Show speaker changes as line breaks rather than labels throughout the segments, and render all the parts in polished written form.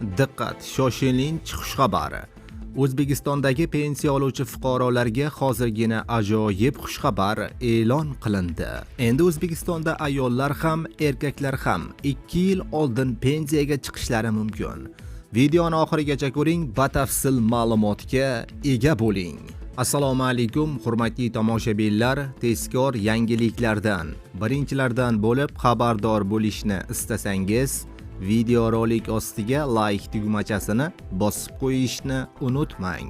Diqqat, shoshilinch xushxabar. O'zbekistondagi pensiya oluvchi fuqarolarga hozirgina ajoyib xushxabar e'lon qilindi. Endi O'zbekistonda ayollar ham, erkaklar ham 2 yil oldin pensiyaga chiqishlari mumkin. Videoni oxirigacha ko'ring, batafsil ma'lumotga ega bo'ling. Assalomu alaykum, hurmatli tomoshabinlar. Tezkor yangiliklardan, birinchilardan bo'lib xabardor bo'lishni istasangiz, videorolik ostiga like tugmachasini bosib qo'yishni unutmang.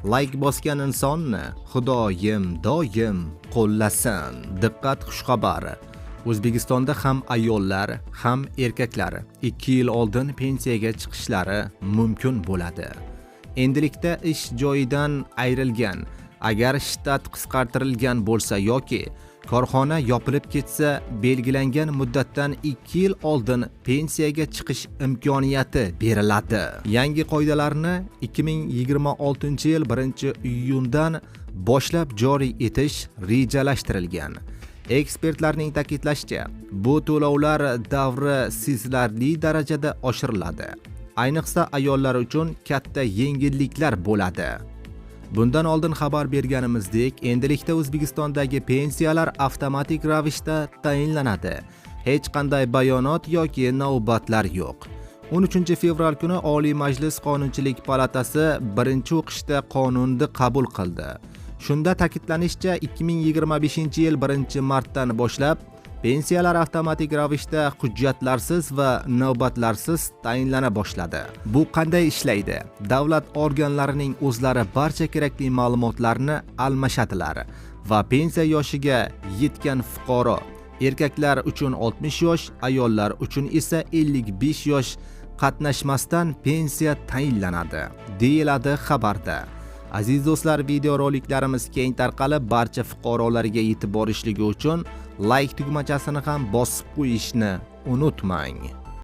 Like bosgan insonni Xudoyim doim qo'llasin. Diqqat, xushxabar. O'zbekistonda ham ayollar, ham erkaklar 2 yil oldin pensiyaga chiqishlari mumkin bo'ladi. Endilikda ish joyidan ayrilgan, agar shtat qisqartirilgan bo'lsa yoki korxona yopilib ketsa, belgilangan muddatdan 2 yil oldin pensiyaga chiqish imkoniyati beriladi. Yangi qoidalarni 2026-yil 1-iyundan boshlab joriy etish rejalashtirilgan. Ekspertlarning ta'kidlashicha, bu to'lovlar davri sezilarli darajada oshiriladi. Ayniqsa ayollar uchun katta yengilliklar bo'ladi. Bundan oldin xabar berganimizdek, endilikda O'zbekistondagi pensiyalar avtomatik ravishda tayinlanadi. Hech qanday bayonot yoki navbatlar yo'q. 13 fevral kuni Oliy Majlis Qonunchilik palatasi birinchi o'qishda qonunni qabul qildi. Shunda ta'kidlanishicha, 2025-yil 1-martdan boshlab pensiyalar avtomatik ravishda hujjatlarsiz va navbatlarsiz tayinlana boshladi. Bu qanday ishlaydi? Davlat organlarining o'zlari barcha kerakli ma'lumotlarni almashadilar va pensiya yoshiga yetgan fuqaro, erkaklar uchun 60 yosh, ayollar uchun esa 55 yosh qatnashmasdan pensiya tayinlanadi, deyiladi xabarda. Aziz do'stlar, videoroliklarimiz keng tarqalib, barcha fuqarolarga yetib borishligi uchun like tugmachasini ham bosib qo'yishni unutmang.